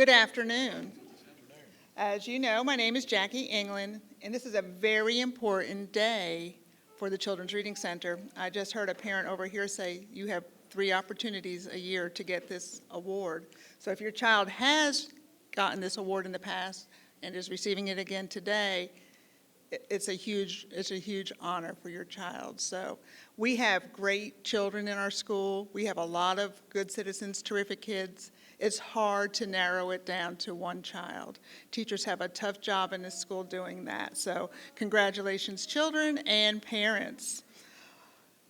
Good afternoon. As you know, my name is Jackie England, and this is a very important day for the Children's Reading Center. I just heard a parent over here say you have 3 opportunities a year to get this award. So if your child has gotten this award in the past and is receiving it again today, it's a huge honor for your child. So we have great children in our school. We have a lot of good citizens, terrific kids. It's hard to narrow it down to one child. Teachers have a tough job in this school doing that. So congratulations, children and parents.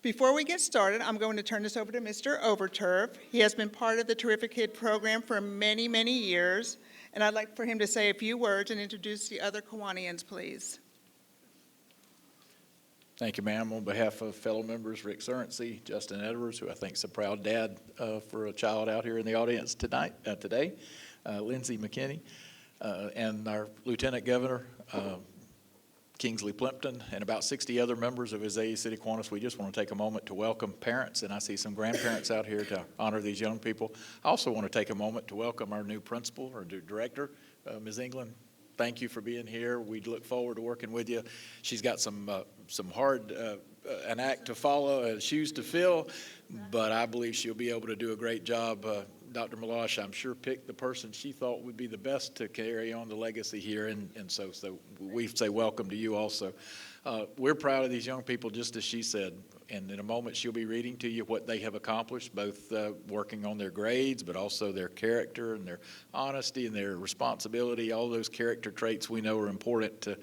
Before we get started, I'm going to turn this over to Mr. Overturf. He has been part of the Terrific Kid program for many, many years, and I'd like for him to say a few words and introduce the other Kiwanians, please. Thank you, ma'am. On behalf of fellow members Rick Surrency, Justin Edwards, who I think is a proud dad for a child out here in the audience today, Lindsay McKinney, and our Lieutenant Governor, Kingsley Plimpton, and about 60 other members of his AE City Kiwanis, we just want to take a moment to welcome parents, and I see some grandparents out here to honor these young people. I also want to take a moment to welcome our new principal, or new director, Ms. England. Thank you for being here. We look forward to working with you. She's got some hard an act to follow, shoes to fill, but I believe she'll be able to do a great job. Dr. Malash, I'm sure, picked the person she thought would be the best to carry on the legacy here, and so we say welcome to you also. We're proud of these young people, just as she said, and in a moment she'll be reading to you what they have accomplished, both working on their grades, but also their character and their honesty and their responsibility. All those character traits we know are important to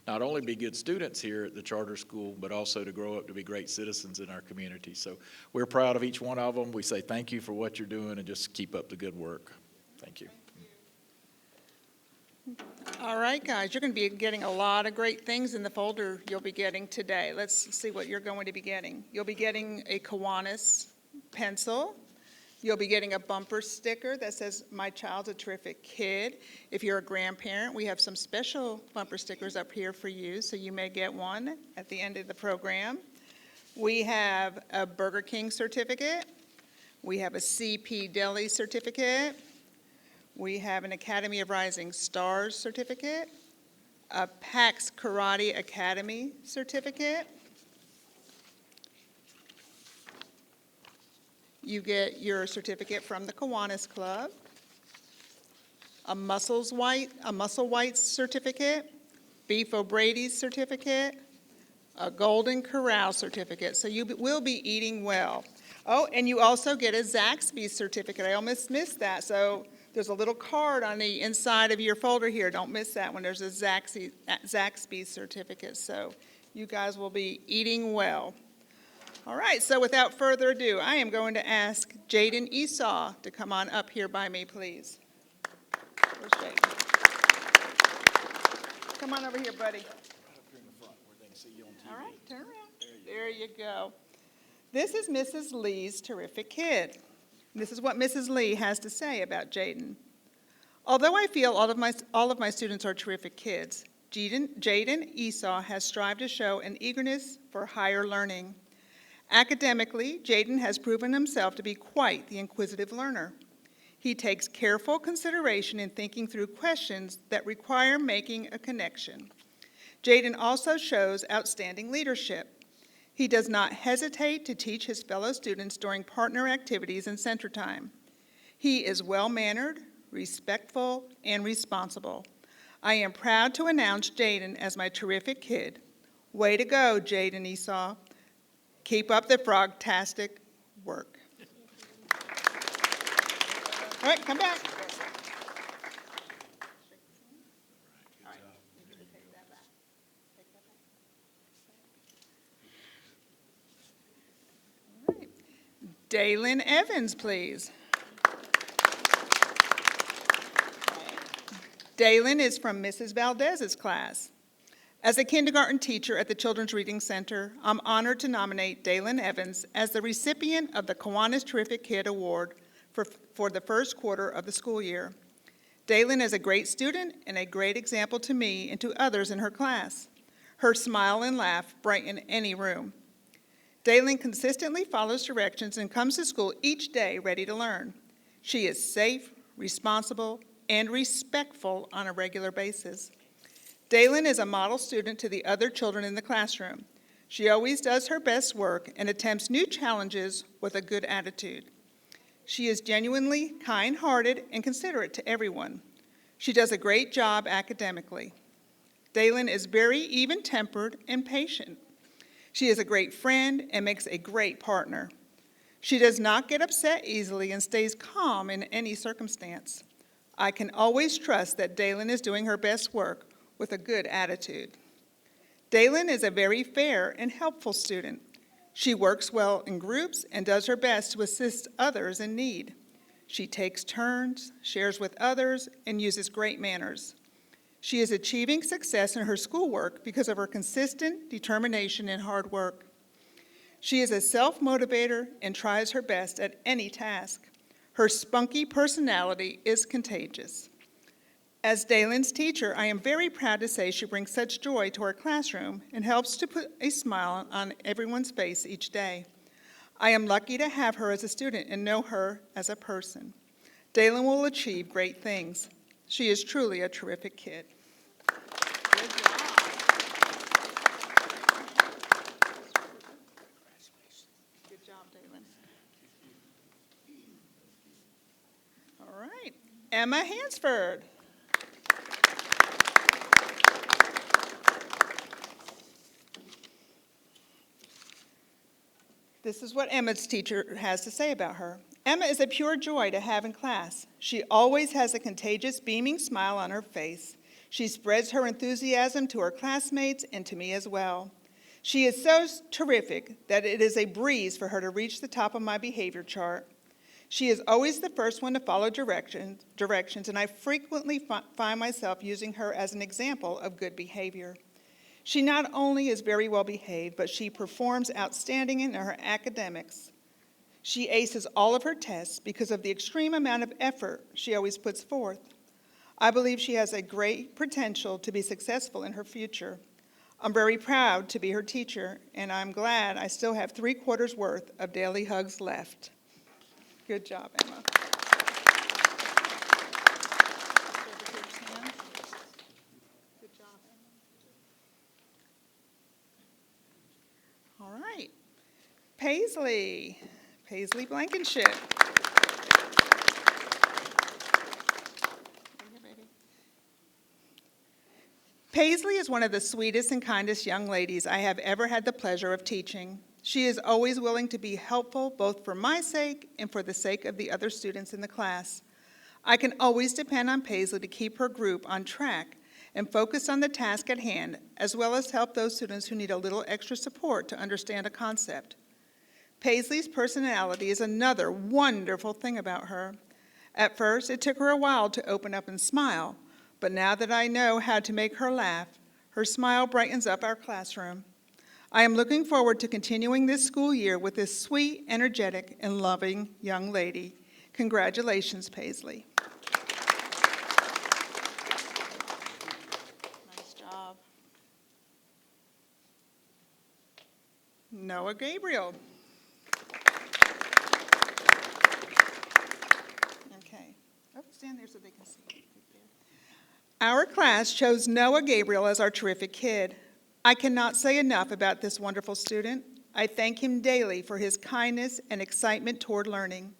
not only be good students here at the charter school, but also to grow up to be great citizens in our community. So we're proud of each one of them. We say thank you for what you're doing, and just keep up the good work. Thank you. All right, guys, you're going to be getting a lot of great things in the folder you'll be getting today. Let's see what you're going to be getting. You'll be getting a Kiwanis pencil. You'll be getting a bumper sticker that says, "My child's a terrific kid." If you're a grandparent, we have some special bumper stickers up here for you, so you may get one at the end of the program. We have a Burger King certificate. We have a CP Deli certificate. We have an Academy of Rising Stars certificate, a PAX Karate Academy certificate. You get your certificate from the Kiwanis Club, a Muscle Whites certificate, Beef O'Brady's certificate, a Golden Corral certificate. So you will be eating well. Oh, and you also get a Zaxby's certificate. I almost missed that. So there's a little card on the inside of your folder here. Don't miss that one. There's a Zaxby's certificate. So you guys will be eating well. All right, so without further ado, I am going to ask Jayden Esau to come on up here by me, please. Where's Jayden? Come on over here, buddy. Right up here in the front where they can see you on TV. All right, turn around. There you go. This is Mrs. Lee's terrific kid. This is what Mrs. Lee has to say about Jayden. Although I feel all of my students are terrific kids, Jayden Esau has strived to show an eagerness for higher learning. Academically, Jayden has proven himself to be quite the inquisitive learner. He takes careful consideration in thinking through questions that require making a connection. Jayden also shows outstanding leadership. He does not hesitate to teach his fellow students during partner activities and center time. He is well-mannered, respectful, and responsible. I am proud to announce Jayden as my terrific kid. Way to go, Jayden Esau. Keep up the frogtastic work. All right, come back. All right. Daelin Evans, please. Daelin is from Mrs. Valdez's class. As a kindergarten teacher at the Children's Reading Center, I'm honored to nominate Daelin Evans as the recipient of the Kiwanis Terrific Kid Award for the first quarter of the school year. Daelin is a great student and a great example to me and to others in her class. Her smile and laugh brighten any room. Daelin consistently follows directions and comes to school each day ready to learn. She is safe, responsible, and respectful on a regular basis. Daelin is a model student to the other children in the classroom. She always does her best work and attempts new challenges with a good attitude. She is genuinely kind-hearted and considerate to everyone. She does a great job academically. Daelin is very even-tempered and patient. She is a great friend and makes a great partner. She does not get upset easily and stays calm in any circumstance. I can always trust that Daelin is doing her best work with a good attitude. Daelin is a very fair and helpful student. She works well in groups and does her best to assist others in need. She takes turns, shares with others, and uses great manners. She is achieving success in her schoolwork because of her consistent determination and hard work. She is a self-motivator and tries her best at any task. Her spunky personality is contagious. As Daelin's teacher, I am very proud to say she brings such joy to our classroom and helps to put a smile on everyone's face each day. I am lucky to have her as a student and know her as a person. Daelin will achieve great things. She is truly a terrific kid. Good job. Good job, Daelin. All right, Emma Hansford. This is what Emma's teacher has to say about her. Emma is a pure joy to have in class. She always has a contagious, beaming smile on her face. She spreads her enthusiasm to her classmates and to me as well. She is so terrific that it is a breeze for her to reach the top of my behavior chart. She is always the first one to follow directions, and I frequently find myself using her as an example of good behavior. She not only is very well behaved, but she performs outstanding in her academics. She aces all of her tests because of the extreme amount of effort she always puts forth. I believe she has a great potential to be successful in her future. I'm very proud to be her teacher, and I'm glad I still have 3/4 worth of daily hugs left. Good job, Emma. Good job, Emma. All right. Paisley Blankenship. Paisley is one of the sweetest and kindest young ladies I have ever had the pleasure of teaching. She is always willing to be helpful, both for my sake and for the sake of the other students in the class. I can always depend on Paisley to keep her group on track and focus on the task at hand, as well as help those students who need a little extra support to understand a concept. Paisley's personality is another wonderful thing about her. At first, it took her a while to open up and smile, but now that I know how to make her laugh, her smile brightens up our classroom. I am looking forward to continuing this school year with this sweet, energetic, and loving young lady. Congratulations, Paisley. Nice job. Noah Gabriel. Okay. Oh, stand there so they can see. Our class chose Noah Gabriel as our terrific kid. I cannot say enough about this wonderful student. I thank him daily for his kindness and excitement toward learning.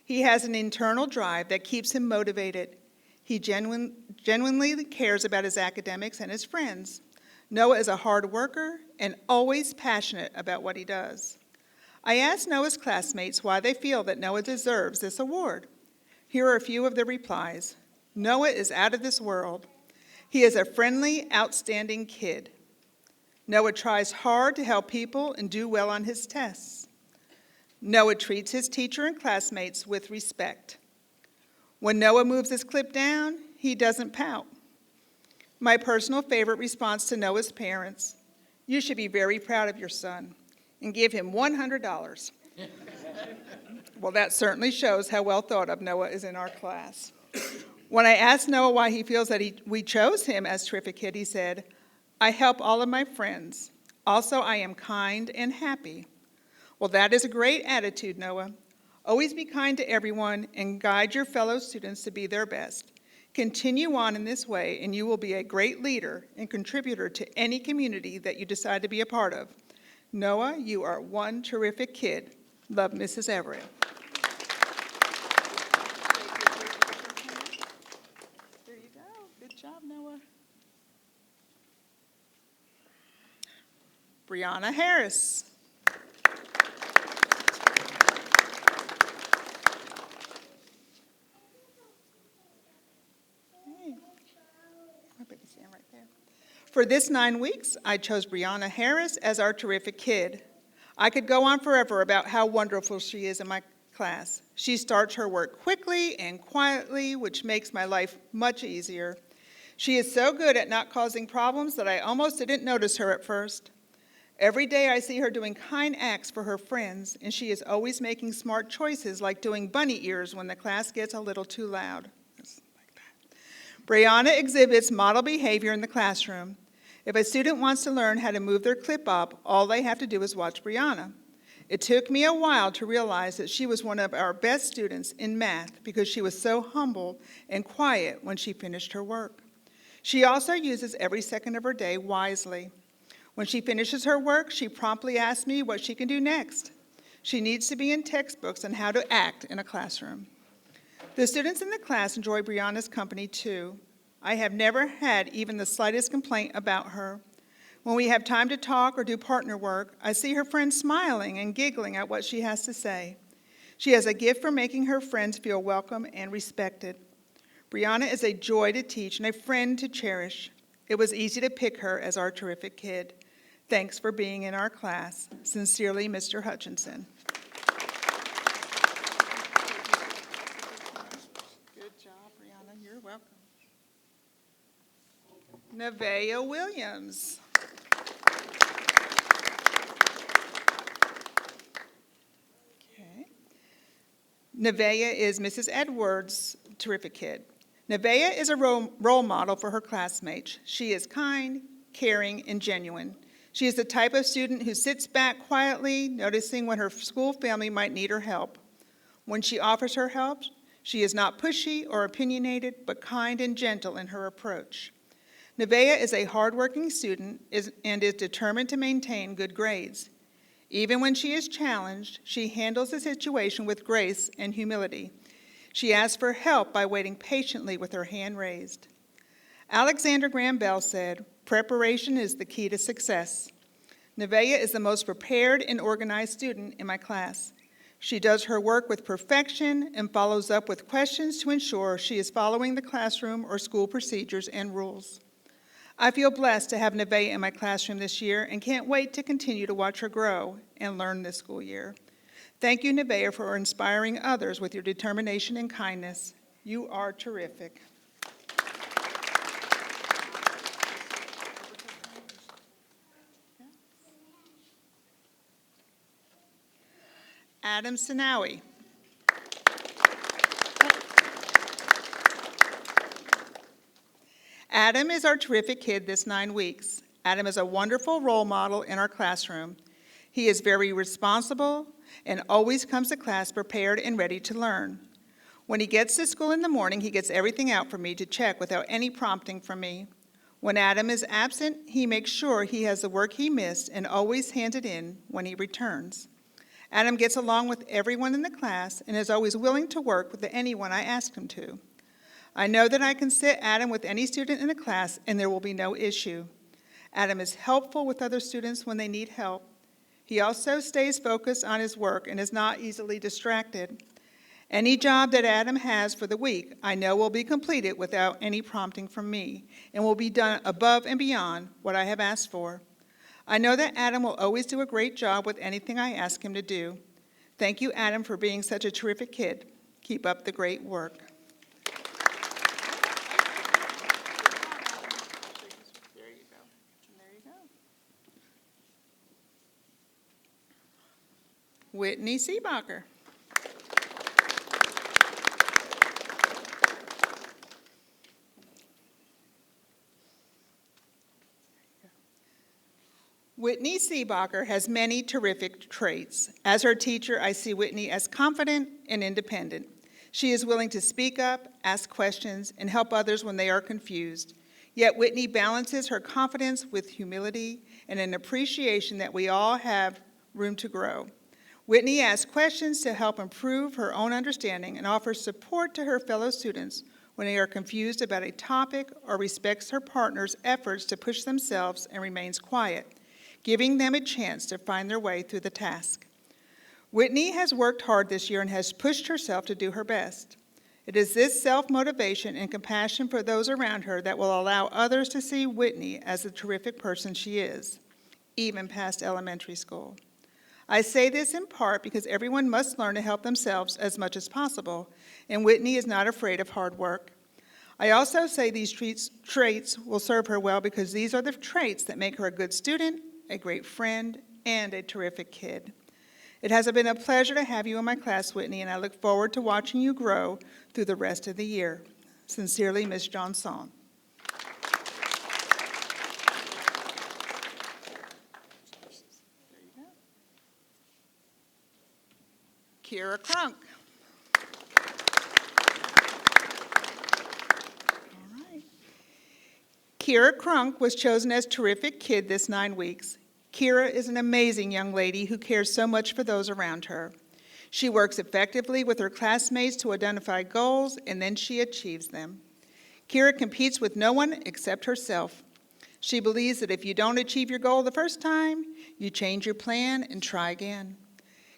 He has an internal drive that keeps him motivated. He genuinely cares about his academics and his friends. Noah is a hard worker and always passionate about what he does. I asked Noah's classmates why they feel that Noah deserves this award. Here are a few of the replies. Noah is out of this world. He is a friendly, outstanding kid. Noah tries hard to help people and do well on his tests. Noah treats his teacher and classmates with respect. When Noah moves his clip down, he doesn't pout. My personal favorite response to Noah's parents: you should be very proud of your son and give him $100. Well, that certainly shows how well thought of Noah is in our class. When I asked Noah why he feels that we chose him as terrific kid, he said, I help all of my friends. Also, I am kind and happy. Well, that is a great attitude, Noah. Always be kind to everyone and guide your fellow students to be their best. Continue on in this way, and you will be a great leader and contributor to any community that you decide to be a part of. Noah, you are one terrific kid. Love, Mrs. Everett. There you go. Good job, Noah. Brianna Harris. For this 9 weeks, I chose Brianna Harris as our terrific kid. I could go on forever about how wonderful she is in my class. She starts her work quickly and quietly, which makes my life much easier. She is so good at not causing problems that I almost didn't notice her at first. Every day I see her doing kind acts for her friends, and she is always making smart choices like doing bunny ears when the class gets a little too loud. Brianna exhibits model behavior in the classroom. If a student wants to learn how to move their clip up, all they have to do is watch Brianna. It took me a while to realize that she was one of our best students in math because she was so humble and quiet when she finished her work. She also uses every second of her day wisely. When she finishes her work, she promptly asks me what she can do next. She needs to be in textbooks on how to act in a classroom. The students in the class enjoy Brianna's company too. I have never had even the slightest complaint about her. When we have time to talk or do partner work, I see her friends smiling and giggling at what she has to say. She has a gift for making her friends feel welcome and respected. Brianna is a joy to teach and a friend to cherish. It was easy to pick her as our terrific kid. Thanks for being in our class. Sincerely, Mr. Hutchinson. Good job, Brianna. You're welcome. Nevaeh Williams. Okay. Nevaeh is Mrs. Edwards' terrific kid. Nevaeh is a role model for her classmates. She is kind, caring, and genuine. She is the type of student who sits back quietly, noticing when her school family might need her help. When she offers her help, she is not pushy or opinionated, but kind and gentle in her approach. Nevaeh is a hardworking student and is determined to maintain good grades. Even when she is challenged, she handles the situation with grace and humility. She asks for help by waiting patiently with her hand raised. Alexander Graham Bell said, "Preparation is the key to success." Nevaeh is the most prepared and organized student in my class. She does her work with perfection and follows up with questions to ensure she is following the classroom or school procedures and rules. I feel blessed to have Nevaeh in my classroom this year and can't wait to continue to watch her grow and learn this school year. Thank you, Nevaeh, for inspiring others with your determination and kindness. You are terrific. Adam Sinawi. Adam is our terrific kid this 9 weeks. Adam is a wonderful role model in our classroom. He is very responsible and always comes to class prepared and ready to learn. When he gets to school in the morning, he gets everything out for me to check without any prompting from me. When Adam is absent, he makes sure he has the work he missed and always hands it in when he returns. Adam gets along with everyone in the class and is always willing to work with anyone I ask him to. I know that I can sit Adam with any student in the class and there will be no issue. Adam is helpful with other students when they need help. He also stays focused on his work and is not easily distracted. Any job that Adam has for the week, I know will be completed without any prompting from me and will be done above and beyond what I have asked for. I know that Adam will always do a great job with anything I ask him to do. Thank you, Adam, for being such a terrific kid. Keep up the great work. There you go. There you go. Whitney Seebacher. Whitney Seebacher has many terrific traits. As her teacher, I see Whitney as confident and independent. She is willing to speak up, ask questions, and help others when they are confused. Yet Whitney balances her confidence with humility and an appreciation that we all have room to grow. Whitney asks questions to help improve her own understanding and offers support to her fellow students when they are confused about a topic or respects her partner's efforts to push themselves and remains quiet, giving them a chance to find their way through the task. Whitney has worked hard this year and has pushed herself to do her best. It is this self-motivation and compassion for those around her that will allow others to see Whitney as the terrific person she is, even past elementary school. I say this in part because everyone must learn to help themselves as much as possible, and Whitney is not afraid of hard work. I also say these traits will serve her well because these are the traits that make her a good student, a great friend, and a terrific kid. It has been a pleasure to have you in my class, Whitney, and I look forward to watching you grow through the rest of the year. Sincerely, Ms. Johnson. Kira Crunk. All right. Kira Crunk was chosen as Terrific Kid this 9 weeks. Kira is an amazing young lady who cares so much for those around her. She works effectively with her classmates to identify goals, and then she achieves them. Kira competes with no one except herself. She believes that if you don't achieve your goal the first time, you change your plan and try again.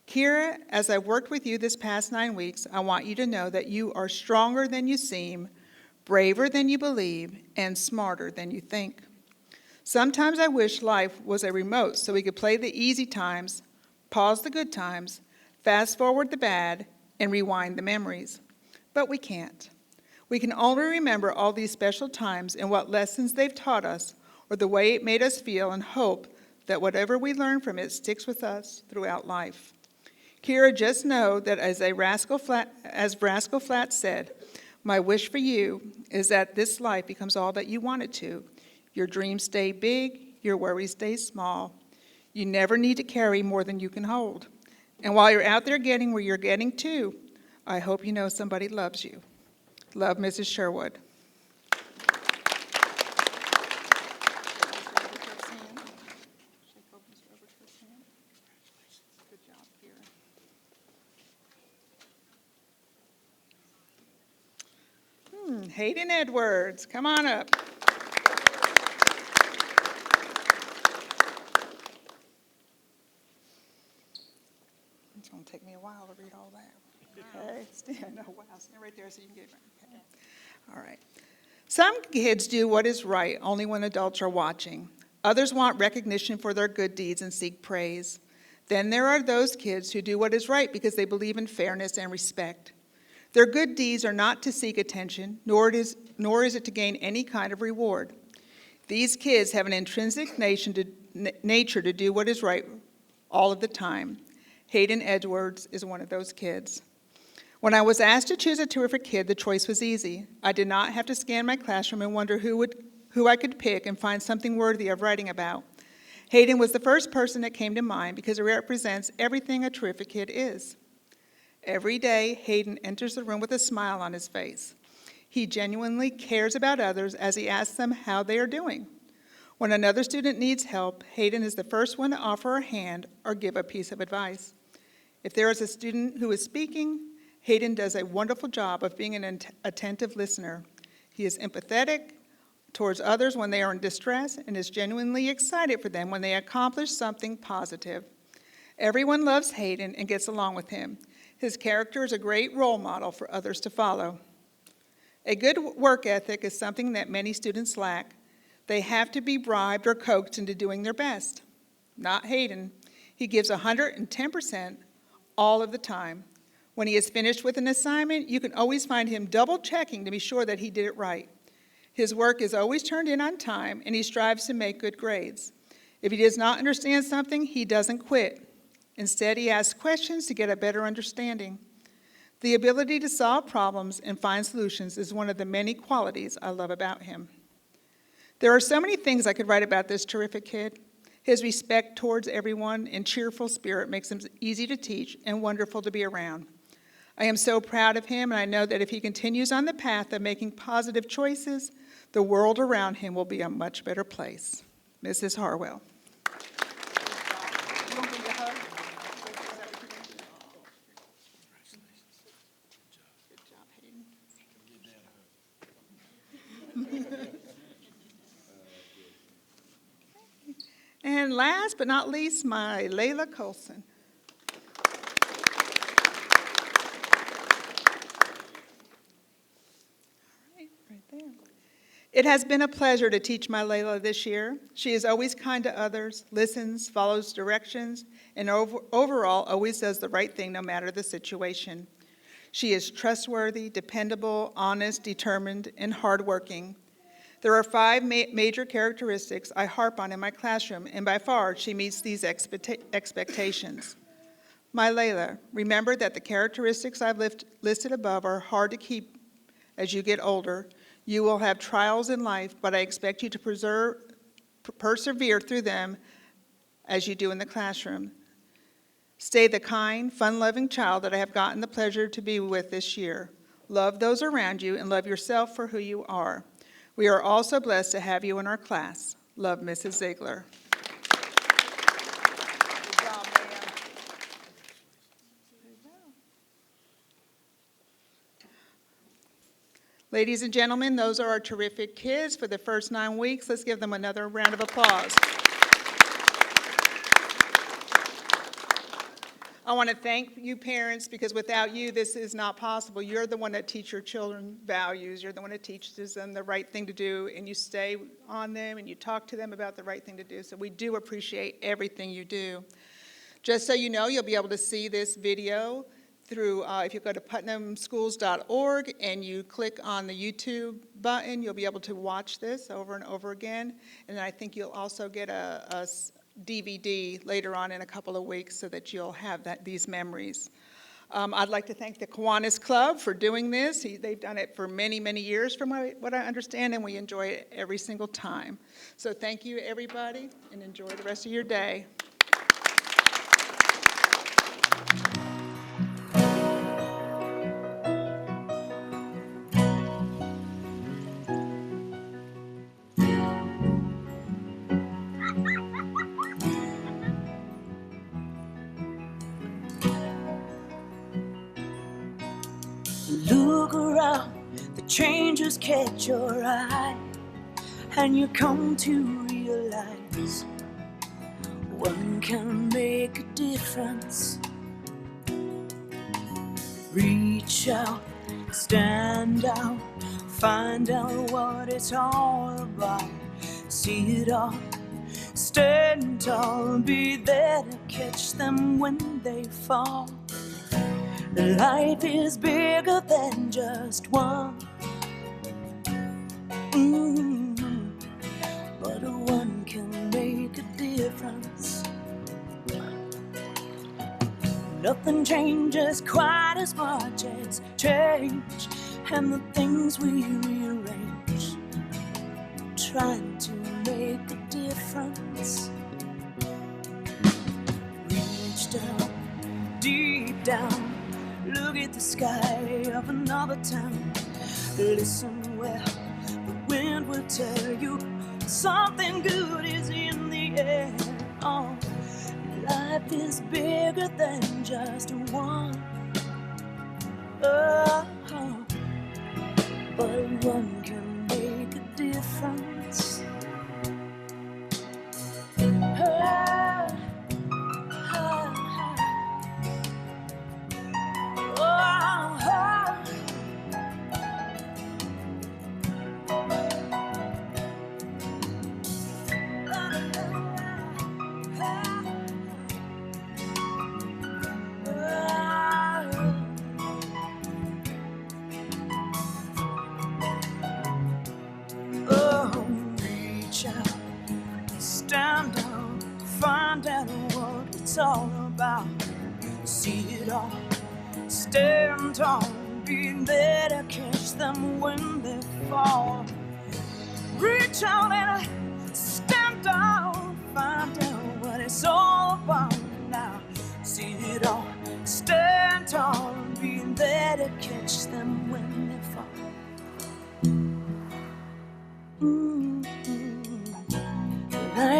Kira, as I've worked with you this past 9 weeks, I want you to know that you are stronger than you seem, braver than you believe, and smarter than you think. Sometimes I wish life was a remote so we could play the easy times, pause the good times, fast forward the bad, and rewind the memories. But we can't. We can only remember all these special times and what lessons they've taught us or the way it made us feel and hope that whatever we learn from it sticks with us throughout life. Kira, just know that as Rascal Flatts said, my wish for you is that this life becomes all that you want it to. Your dreams stay big, your worries stay small. You never need to carry more than you can hold. And while you're out there getting where you're getting to, I hope you know somebody loves you. Love, Mrs. Sherwood. Hayden Edwards, come on up. It's going to take me a while to read all that. Okay, stand right there so you can get it. Okay. All right. Some kids do what is right only when adults are watching. Others want recognition for their good deeds and seek praise. Then there are those kids who do what is right because they believe in fairness and respect. Their good deeds are not to seek attention, nor is it to gain any kind of reward. These kids have an intrinsic nature to do what is right all of the time. Hayden Edwards is one of those kids. When I was asked to choose a terrific kid, the choice was easy. I did not have to scan my classroom and wonder who I could pick and find something worthy of writing about. Hayden was the first person that came to mind because it represents everything a terrific kid is. Every day, Hayden enters the room with a smile on his face. He genuinely cares about others as he asks them how they are doing. When another student needs help, Hayden is the first one to offer a hand or give a piece of advice. If there is a student who is speaking, Hayden does a wonderful job of being an attentive listener. He is empathetic towards others when they are in distress and is genuinely excited for them when they accomplish something positive. Everyone loves Hayden and gets along with him. His character is a great role model for others to follow. A good work ethic is something that many students lack. They have to be bribed or coaxed into doing their best. Not Hayden. He gives 110% all of the time. When he is finished with an assignment, you can always find him double-checking to be sure that he did it right. His work is always turned in on time, and he strives to make good grades. If he does not understand something, he doesn't quit. Instead, he asks questions to get a better understanding. The ability to solve problems and find solutions is one of the many qualities I love about him. There are so many things I could write about this terrific kid. His respect towards everyone and cheerful spirit makes him easy to teach and wonderful to be around. I am so proud of him, and I know that if he continues on the path of making positive choices, the world around him will be a much better place. Mrs. Harwell. You want me to hug? Good job, Hayden. And last but not least, my Laila Colson. Right there. It has been a pleasure to teach my Laila this year. She is always kind to others, listens, follows directions, and overall always does the right thing no matter the situation. She is trustworthy, dependable, honest, determined, and hardworking. There are 5 major characteristics I harp on in my classroom, and by far she meets these expectations. My Laila, remember that the characteristics I've listed above are hard to keep as you get older. You will have trials in life, but I expect you to persevere through them as you do in the classroom. Stay the kind, fun-loving child that I have gotten the pleasure to be with this year. Love those around you and love yourself for who you are. We are also blessed to have you in our class. Love, Mrs. Ziegler. Good job, ma'am. Ladies and gentlemen, those are our terrific kids for the first 9 weeks. Let's give them another round of applause. I want to thank you parents, because without you, this is not possible. You're the one that teach your children values. You're the one that teaches them the right thing to do, and you stay on them and you talk to them about the right thing to do. So we do appreciate everything you do. Just so you know, you'll be able to see this video through, if you go to putnamschools.org and you click on the YouTube button, you'll be able to watch this over and over again. And I think you'll also get a DVD later on in a couple of weeks so that you'll have these memories. I'd like to thank the Kiwanis Club for doing this. They've done it for many, many years from what I understand, and we enjoy it every single time. So thank you, everybody, and enjoy the rest of your day. Look around, the changes catch your eye, and you come to realize one can make a difference. Reach out, stand out, find out what it's all about. See it all, stand tall, be there to catch them when they fall. Life is bigger than just one. But one can make a difference. Nothing changes quite as much as change, and the things we rearrange, trying to make a difference. Reach down, deep down, look at the sky of another town. Listen well, the wind will tell you something good is in the air. Oh, life is bigger than just one. Oh, but one can make a difference. Find out what it's all about. See it all, stand tall, be there to catch them when they fall. Reach out and stand down, find out what it's all about now. See it all, stand tall, be there.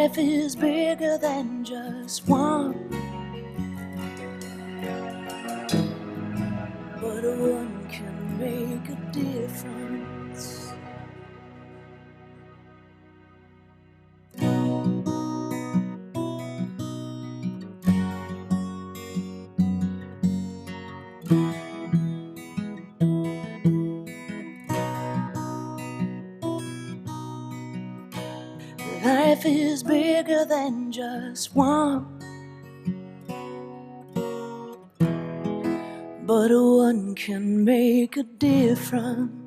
Life is bigger than just one, but one can make a difference. Life is bigger than just one, but one can make a difference.